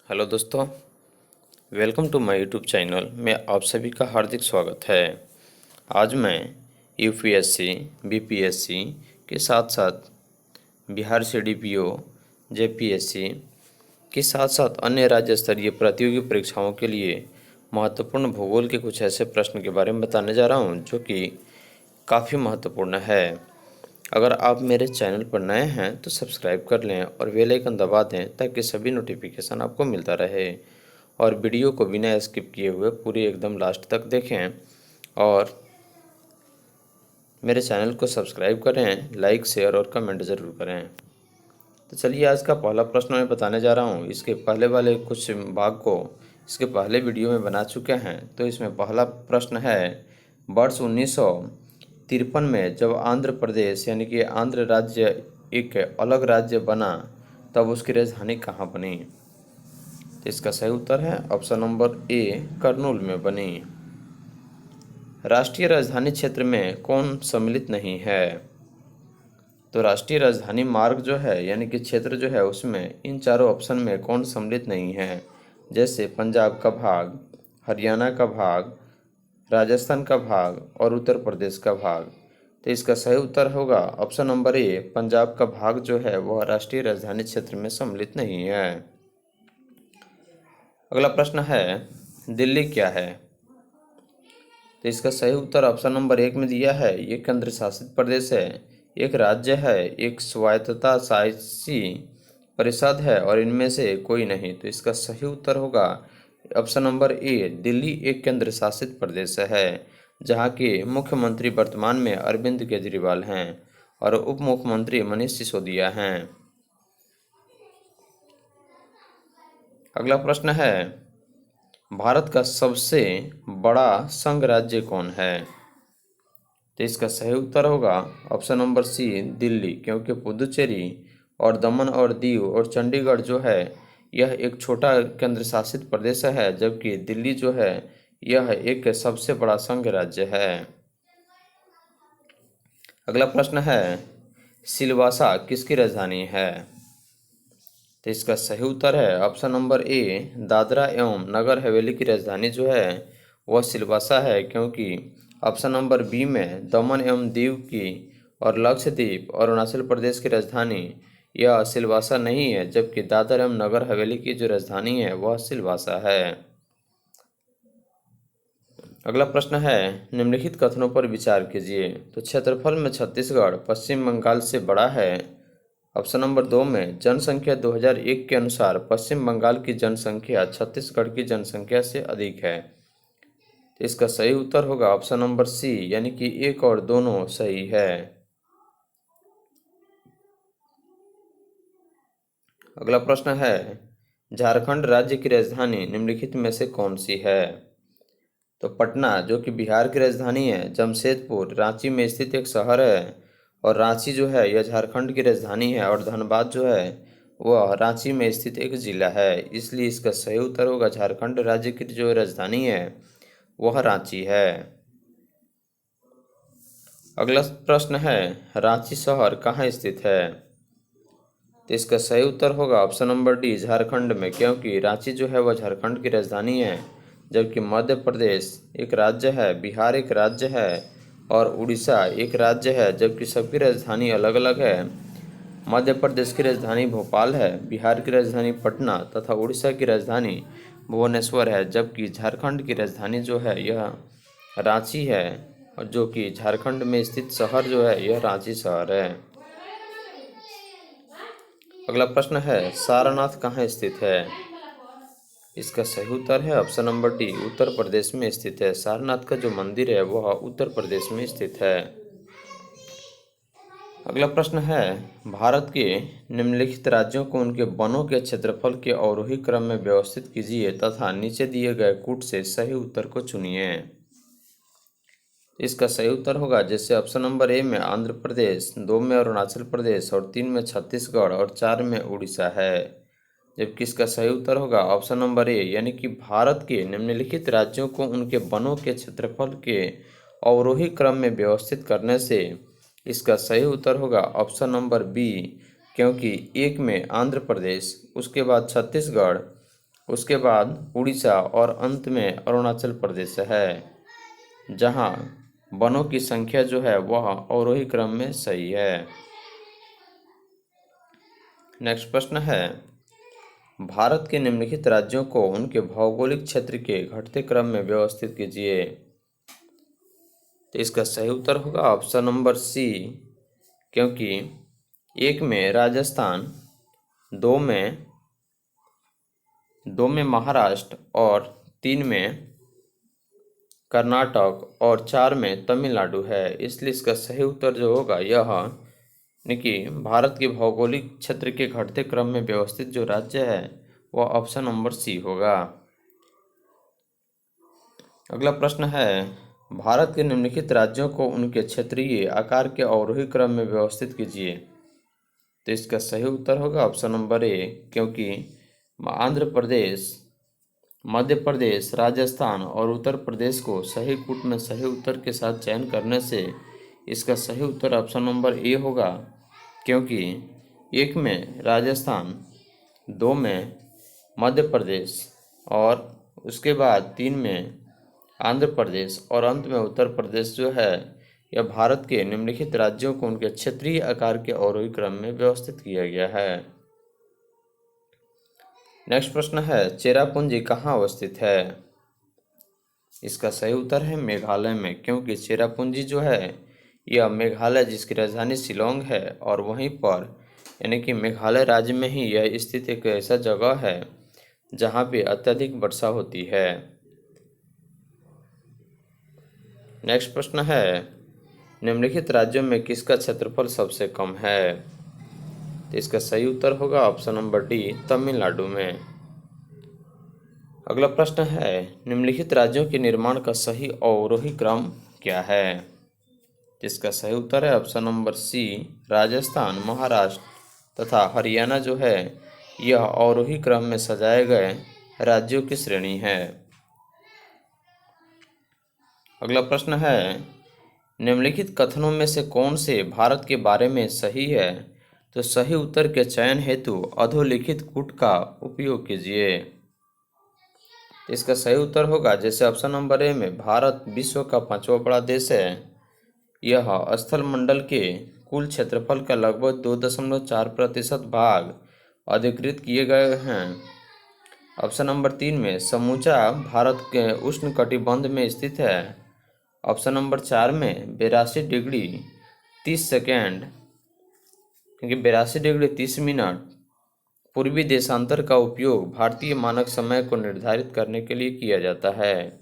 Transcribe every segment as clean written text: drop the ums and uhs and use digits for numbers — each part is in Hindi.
हेलो दोस्तों, welcome to my YouTube channel में आप सभी का हार्दिक स्वागत है। आज मैं यूपीएससी, बीपीएससी के साथ साथ बिहार सीडीपीओ, जेपीएससी के साथ साथ अन्य राज्य स्तरीय प्रतियोगी परीक्षाओं के लिए महत्वपूर्ण भूगोल के कुछ ऐसे प्रश्न के बारे में बताने जा रहा हूं जो कि काफ़ी महत्वपूर्ण है। अगर आप मेरे चैनल पर नए हैं तो सब्सक्राइब कर लें और बेल आइकन दबा दें ताकि सभी नोटिफिकेशन आपको मिलता रहे, और वीडियो को बिना स्किप किए हुए पूरी एकदम लास्ट तक देखें और मेरे चैनल को सब्सक्राइब करें, लाइक शेयर और कमेंट ज़रूर करें। तो चलिए, आज का पहला प्रश्न मैं बताने जा रहा हूँ। इसके पहले वाले कुछ भाग को इसके पहले वीडियो में बना चुके हैं। तो इसमें पहला प्रश्न है, वर्ष 1953 में जब आंध्र प्रदेश यानी कि आंध्र राज्य एक अलग राज्य बना तब उसकी राजधानी कहाँ बनी? तो इसका सही उत्तर है ऑप्शन नंबर ए, करनूल में बनी। राष्ट्रीय राजधानी क्षेत्र में कौन सम्मिलित नहीं है? तो राष्ट्रीय राजधानी मार्ग जो है यानी कि क्षेत्र जो है उसमें इन चारों ऑप्शन में कौन सम्मिलित नहीं है? जैसे पंजाब का भाग, हरियाणा का भाग, राजस्थान का भाग और उत्तर प्रदेश का भाग। तो इसका सही उत्तर होगा ऑप्शन नंबर ए, पंजाब का भाग जो है वह राष्ट्रीय राजधानी क्षेत्र में सम्मिलित नहीं है। अगला प्रश्न है, दिल्ली क्या है? तो इसका सही उत्तर ऑप्शन नंबर एक में दिया है, ये केंद्र शासित प्रदेश है, एक राज्य है, एक स्वायत्तता शासी परिषद है और इनमें से कोई नहीं। तो इसका सही उत्तर होगा ऑप्शन नंबर ए, दिल्ली एक केंद्र शासित प्रदेश है जहाँ के मुख्यमंत्री वर्तमान में अरविंद केजरीवाल हैं और उप मुख्यमंत्री मनीष सिसोदिया हैं। अगला प्रश्न है, भारत का सबसे बड़ा संघ राज्य कौन है? तो इसका सही उत्तर होगा ऑप्शन नंबर सी, दिल्ली, क्योंकि पुदुचेरी और दमन और दीव और चंडीगढ़ जो है यह एक छोटा केंद्र शासित प्रदेश है, जबकि दिल्ली जो है यह एक सबसे बड़ा संघ राज्य है। अगला प्रश्न है, सिलवासा किसकी राजधानी है? तो इसका सही उत्तर है ऑप्शन नंबर ए, दादरा एवं नगर हवेली की राजधानी जो है वह सिलवासा है, क्योंकि ऑप्शन नंबर बी में दमन एवं दीव की और लक्षद्वीप और अरुणाचल प्रदेश की राजधानी यह सिलवासा नहीं है, जबकि दादर एवं नगर हवेली की जो राजधानी है वह सिलवासा है। अगला प्रश्न है, निम्नलिखित कथनों पर विचार कीजिए। तो क्षेत्रफल में छत्तीसगढ़ पश्चिम बंगाल से बड़ा है। ऑप्शन नंबर दो में जनसंख्या 2001 के अनुसार पश्चिम बंगाल की जनसंख्या छत्तीसगढ़ की जनसंख्या से अधिक है। तो इसका सही उत्तर होगा ऑप्शन नंबर सी, यानी कि एक और दोनों सही है। अगला प्रश्न है, झारखंड राज्य की राजधानी निम्नलिखित में से कौन सी है? तो पटना जो कि बिहार की राजधानी है, जमशेदपुर रांची में स्थित एक शहर है और रांची जो है यह झारखंड की राजधानी है, और धनबाद जो है वह रांची में स्थित एक जिला है, इसलिए इसका सही उत्तर होगा झारखंड राज्य की जो राजधानी है वह रांची है। अगला प्रश्न है, रांची शहर कहाँ स्थित है? तो इसका सही उत्तर होगा ऑप्शन नंबर डी, झारखंड में, क्योंकि रांची जो है वह झारखंड की राजधानी है, जबकि मध्य प्रदेश एक राज्य है, बिहार एक राज्य है और उड़ीसा एक राज्य है, जबकि सबकी राजधानी अलग अलग है। मध्य प्रदेश की राजधानी भोपाल है, बिहार की राजधानी पटना तथा उड़ीसा की राजधानी भुवनेश्वर है, जबकि झारखंड की राजधानी जो है यह रांची है, और जो कि झारखंड में स्थित शहर जो है यह रांची शहर है। अगला प्रश्न है, सारनाथ कहाँ स्थित है? इसका सही उत्तर है option number D, Uttar Pradesh में स्थित है। सारनाथ का जो मंदिर है वह उत्तर प्रदेश में स्थित है। अगला प्रश्न है, भारत के निम्नलिखित राज्यों को उनके वनों के क्षेत्रफल के अवरोही क्रम में व्यवस्थित कीजिए तथा नीचे दिए गए कूट से सही उत्तर को चुनिए। इसका सही उत्तर होगा जैसे ऑप्शन नंबर ए में आंध्र प्रदेश, दो में अरुणाचल प्रदेश और तीन में छत्तीसगढ़ और चार में उड़ीसा है, जबकि इसका सही उत्तर होगा ऑप्शन नंबर ए, यानी कि भारत के निम्नलिखित राज्यों को उनके वनों के क्षेत्रफल के अवरोही क्रम में व्यवस्थित करने से इसका सही उत्तर होगा ऑप्शन नंबर बी, क्योंकि एक में आंध्र प्रदेश, उसके बाद छत्तीसगढ़ उसके बाद उड़ीसा और अंत में अरुणाचल प्रदेश है, जहाँ वनों की संख्या जो है वह अवरोही क्रम में सही है। नेक्स्ट प्रश्न है, भारत के निम्नलिखित राज्यों को उनके भौगोलिक क्षेत्र के घटते क्रम में व्यवस्थित कीजिए। तो इसका सही उत्तर होगा ऑप्शन नंबर सी, क्योंकि 1 में राजस्थान, 2 में महाराष्ट्र और 3 में कर्नाटक और 4 में तमिलनाडु है। इसलिए इसका सही उत्तर जो होगा यह यानी कि भारत के भौगोलिक क्षेत्र के घटते क्रम में व्यवस्थित जो राज्य है वह ऑप्शन नंबर सी होगा। अगला प्रश्न है, भारत के निम्नलिखित राज्यों को उनके क्षेत्रीय आकार के अवरोही क्रम में व्यवस्थित कीजिए। तो इसका सही उत्तर होगा ऑप्शन नंबर ए, क्योंकि आंध्र प्रदेश, मध्य प्रदेश, राजस्थान और उत्तर प्रदेश को सही कूट में सही उत्तर के साथ चयन करने से इसका सही उत्तर ऑप्शन नंबर ए होगा, क्योंकि 1 में राजस्थान, 2 में मध्य प्रदेश और उसके बाद 3 में आंध्र प्रदेश और अंत में उत्तर प्रदेश जो है यह भारत के निम्नलिखित राज्यों को उनके क्षेत्रीय आकार के अवरोही क्रम में व्यवस्थित किया गया है। नेक्स्ट प्रश्न है, चेरापूंजी कहाँ अवस्थित है। इसका सही उत्तर है मेघालय में, क्योंकि चेरापूंजी जो है यह मेघालय जिसकी राजधानी शिलोंग है और वहीं पर यानी कि मेघालय राज्य में ही यह स्थित एक ऐसा जगह है जहाँ पे अत्यधिक वर्षा होती है। नेक्स्ट प्रश्न है, निम्नलिखित राज्यों में किसका क्षेत्रफल सबसे कम है। तो इसका सही उत्तर होगा ऑप्शन नंबर डी, तमिलनाडु में। अगला प्रश्न है, निम्नलिखित राज्यों के निर्माण का सही अवरोही क्रम क्या है। इसका सही उत्तर है option number c, Rajasthan, Maharashtra तथा हरियाणा जो है यह अवरोही क्रम में सजाए गए राज्यों की श्रेणी है। अगला प्रश्न है, निम्नलिखित कथनों में से कौन से भारत के बारे में सही है। तो सही उत्तर के चयन हेतु अधोलिखित कूट का उपयोग कीजिए। इसका सही उत्तर होगा जैसे ऑप्शन नंबर ए में भारत विश्व का 5वां बड़ा देश है, यह स्थल मंडल के कुल क्षेत्रफल का लगभग 2.4% भाग अधिकृत किए गए हैं। ऑप्शन नंबर 3 में समूचा भारत के उष्णकटिबंध में स्थित है। ऑप्शन नंबर 4 में 82 डिग्री 30 सेकेंड क्योंकि 82 डिग्री 30 मिनट पूर्वी देशांतर का उपयोग भारतीय मानक समय को निर्धारित करने के लिए किया जाता है।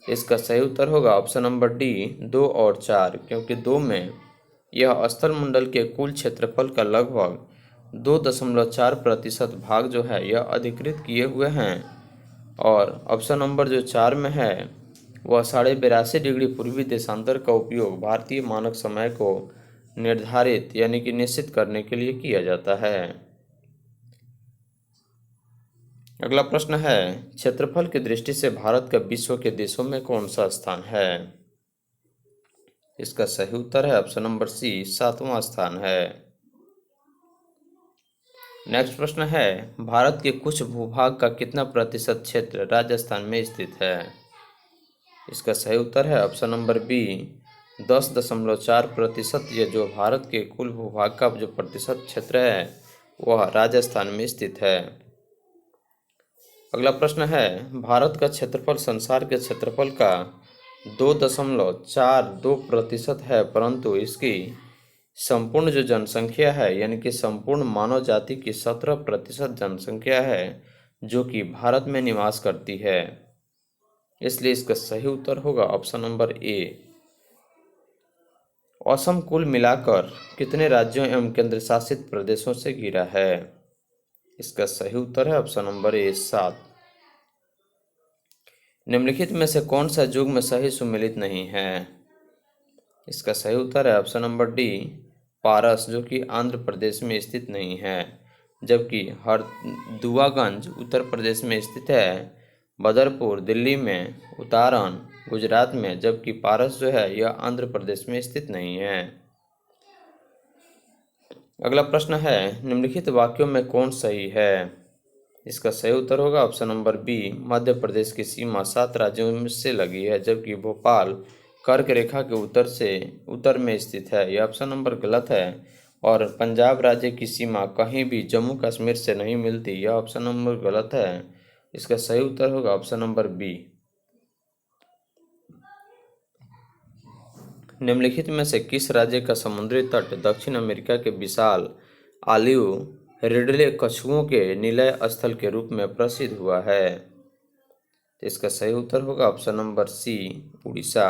इसका सही उत्तर होगा ऑप्शन नंबर डी, 2 और 4, क्योंकि 2 में यह स्थल मंडल के कुल क्षेत्रफल का लगभग 2.4% भाग जो है यह अधिकृत किए हुए हैं और ऑप्शन नंबर जो 4 में है वह 82.5 डिग्री पूर्वी देशांतर का उपयोग भारतीय मानक समय को निर्धारित यानी कि निश्चित करने के लिए किया जाता है। अगला प्रश्न है, क्षेत्रफल की दृष्टि से भारत का विश्व के देशों में कौन सा स्थान है। इसका सही उत्तर है ऑप्शन नंबर सी, 7वां स्थान है। नेक्स्ट प्रश्न है, भारत के कुछ भूभाग का कितना प्रतिशत क्षेत्र राजस्थान में स्थित है। इसका सही उत्तर है ऑप्शन नंबर बी, 10.4%। ये जो भारत के कुल भूभाग का जो प्रतिशत क्षेत्र है वह राजस्थान में स्थित है। अगला प्रश्न है, भारत का क्षेत्रफल संसार के क्षेत्रफल का 2.42% है, परंतु इसकी संपूर्ण जो जनसंख्या है यानी कि संपूर्ण मानव जाति की 17% जनसंख्या है जो कि भारत में निवास करती है। इसलिए इसका सही उत्तर होगा ऑप्शन नंबर ए। असम कुल मिलाकर कितने राज्यों एवं केंद्र शासित प्रदेशों से घिरा है। इसका सही उत्तर है ऑप्शन नंबर ए, 7। निम्नलिखित में से कौन सा युग्म सही सुमेलित नहीं है। इसका सही उत्तर है ऑप्शन नंबर डी, पारस, जो कि आंध्र प्रदेश में स्थित नहीं है, जबकि हरदुआगंज उत्तर प्रदेश में स्थित है, बदरपुर दिल्ली में, उतारन गुजरात में, जबकि पारस जो है यह आंध्र प्रदेश में स्थित नहीं है। अगला प्रश्न है, निम्नलिखित वाक्यों में कौन सही है। इसका सही उत्तर होगा option number B, Madhya Pradesh की सीमा 7 राज्यों से लगी है, जबकि भोपाल कर्क रेखा के उत्तर में स्थित है। यह ऑप्शन नंबर गलत है। और पंजाब राज्य की सीमा कहीं भी जम्मू कश्मीर से नहीं मिलती, यह ऑप्शन नंबर गलत है। इसका सही उत्तर होगा ऑप्शन नंबर बी। निम्नलिखित में से किस राज्य का समुद्री तट दक्षिण अमेरिका के विशाल ऑलिव रिडले कछुओं के निलय स्थल के रूप में प्रसिद्ध हुआ है? तो इसका सही उत्तर होगा ऑप्शन नंबर सी, उड़ीसा।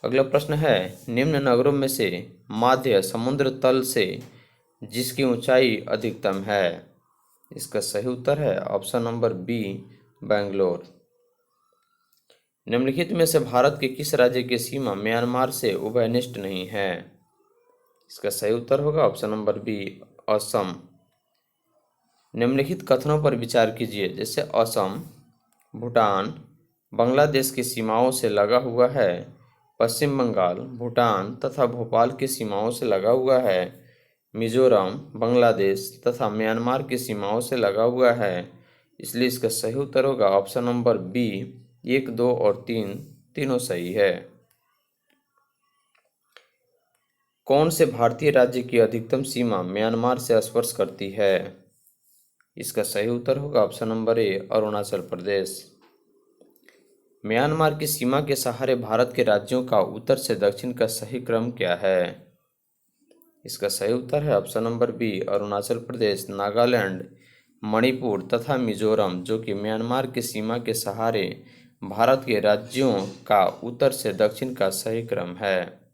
अगला प्रश्न है, निम्न नगरों में से माध्य समुद्र तल से जिसकी ऊंचाई अधिकतम है? इसका सही उत्तर है ऑप्शन नंबर बी, बेंगलोर। निम्नलिखित में से भारत के किस राज्य की सीमा म्यांमार से उभयनिष्ठ नहीं है? इसका सही उत्तर होगा ऑप्शन नंबर बी, असम। निम्नलिखित कथनों पर विचार कीजिए, जैसे असम भूटान बांग्लादेश की सीमाओं से लगा हुआ है, पश्चिम बंगाल भूटान तथा भोपाल की सीमाओं से लगा हुआ है, मिजोरम बांग्लादेश तथा म्यांमार की सीमाओं से लगा हुआ है। इसलिए इसका सही उत्तर होगा ऑप्शन नंबर बी, 1, 2 और 3 तीनों सही है। कौन से भारतीय राज्य की अधिकतम सीमा म्यांमार से स्पर्श करती है? इसका सही उत्तर होगा option number A, Arunachal Pradesh. Myanmar की सीमा के सहारे भारत के राज्यों का उत्तर से दक्षिण का सही क्रम क्या है? इसका सही उत्तर है option number B, Arunachal Pradesh, Nagaland, Manipur तथा मिजोरम, जो कि म्यांमार की सीमा के सहारे भारत के राज्यों का उत्तर से दक्षिण का सही क्रम है।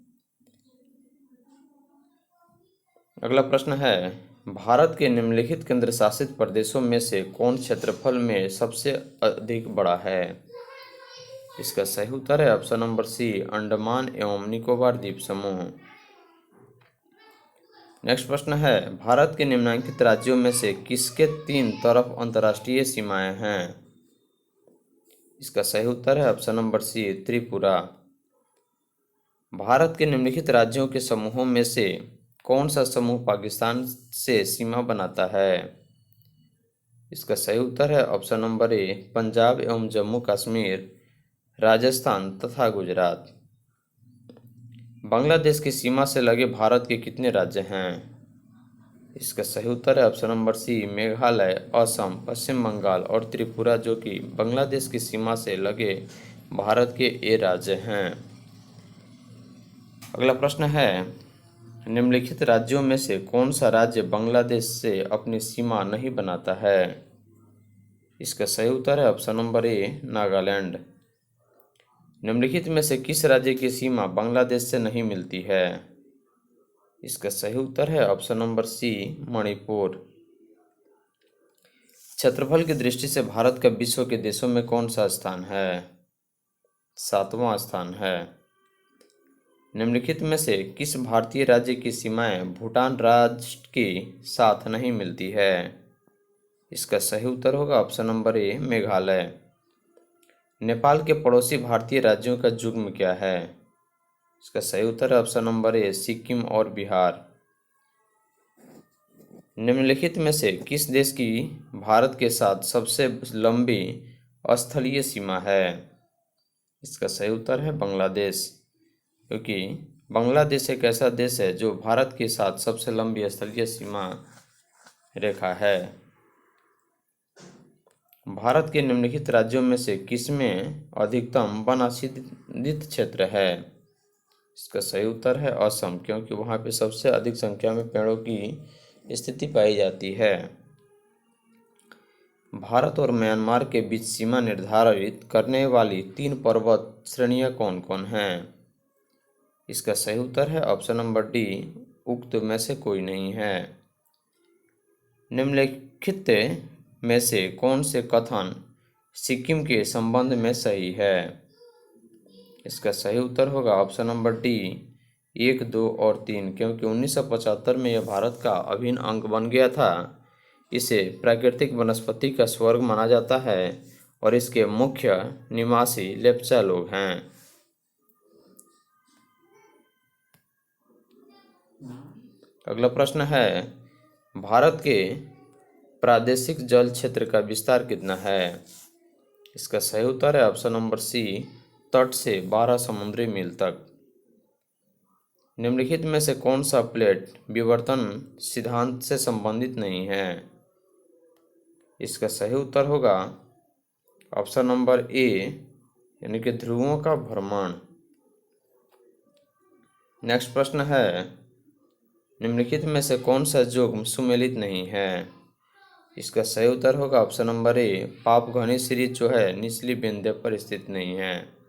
अगला प्रश्न है, भारत के निम्नलिखित केंद्र शासित प्रदेशों में से कौन क्षेत्रफल में सबसे अधिक बड़ा है? इसका सही उत्तर है ऑप्शन नंबर सी, अंडमान एवं निकोबार द्वीप समूह। नेक्स्ट प्रश्न है, भारत के निम्नलिखित राज्यों में से किसके 3 तरफ अंतर्राष्ट्रीय सीमाएं हैं? इसका सही उत्तर है option number c, Tripura. Bharat के निम्नलिखित राज्यों के समूहों में से कौन सा समूह पाकिस्तान से सीमा बनाता है? इसका सही उत्तर है ऑप्शन नंबर ए, पंजाब एवं जम्मू कश्मीर, राजस्थान तथा गुजरात। बांग्लादेश की सीमा से लगे भारत के कितने राज्य हैं? इसका सही उत्तर है option number C, Meghalaya, Assam, Paschim Bangal और त्रिपुरा, जो कि बांग्लादेश की सीमा से लगे भारत के ये राज्य हैं। अगला प्रश्न है, निम्नलिखित राज्यों में से कौन सा राज्य बांग्लादेश से अपनी सीमा नहीं बनाता है? इसका सही उत्तर है ऑप्शन नंबर ए, नागालैंड। निम्नलिखित में से किस राज्य की सीमा बांग्लादेश से नहीं मिलती है? इसका सही उत्तर है ऑप्शन नंबर सी, मणिपुर। क्षेत्रफल की दृष्टि से भारत का विश्व के देशों में कौन सा स्थान है? 7वां स्थान है। निम्नलिखित में से किस भारतीय राज्य की सीमाएं भूटान राज्य के साथ नहीं मिलती है? इसका सही उत्तर होगा option number A, Meghalaya. Nepal के पड़ोसी भारतीय राज्यों का युग्म क्या है? इसका सही उत्तर है ऑप्शन नंबर ए, सिक्किम और बिहार। निम्नलिखित में से किस देश की भारत के साथ सबसे लंबी स्थलीय सीमा है? इसका सही उत्तर है बांग्लादेश, क्योंकि बांग्लादेश एक ऐसा देश है जो भारत के साथ सबसे लंबी स्थलीय सीमा रेखा है। भारत के निम्नलिखित राज्यों में से किसमें अधिकतम वन आच्छादित क्षेत्र है? इसका सही उत्तर है असम, क्योंकि वहाँ पे सबसे अधिक संख्या में पेड़ों की स्थिति पाई जाती है। भारत और म्यांमार के बीच सीमा निर्धारित करने वाली 3 पर्वत श्रेणियाँ कौन कौन हैं? इसका सही उत्तर है ऑप्शन नंबर डी, उक्त में से कोई नहीं है। निम्नलिखित में से कौन से कथन सिक्किम के संबंध में सही है? इसका सही उत्तर होगा ऑप्शन नंबर डी, 1, 2 और 3, क्योंकि 1975 में यह भारत का अभिन्न अंग बन गया था। इसे प्राकृतिक वनस्पति का स्वर्ग माना जाता है और इसके मुख्य निवासी लेप्चा लोग हैं। अगला प्रश्न है, भारत के प्रादेशिक जल क्षेत्र का विस्तार कितना है? इसका सही उत्तर है ऑप्शन नंबर सी, तट से 12 समुद्री मील तक। निम्नलिखित में से कौन सा प्लेट विवर्तन सिद्धांत से संबंधित नहीं है? इसका सही उत्तर होगा ऑप्शन नंबर ए, यानी कि ध्रुवों का भ्रमण। नेक्स्ट प्रश्न है, निम्नलिखित में से कौन सा युग्म सुमेलित नहीं है? इसका सही उत्तर होगा ऑप्शन नंबर ए, पापघनी सीरीज जो है निचली विंध्य पर स्थित नहीं है।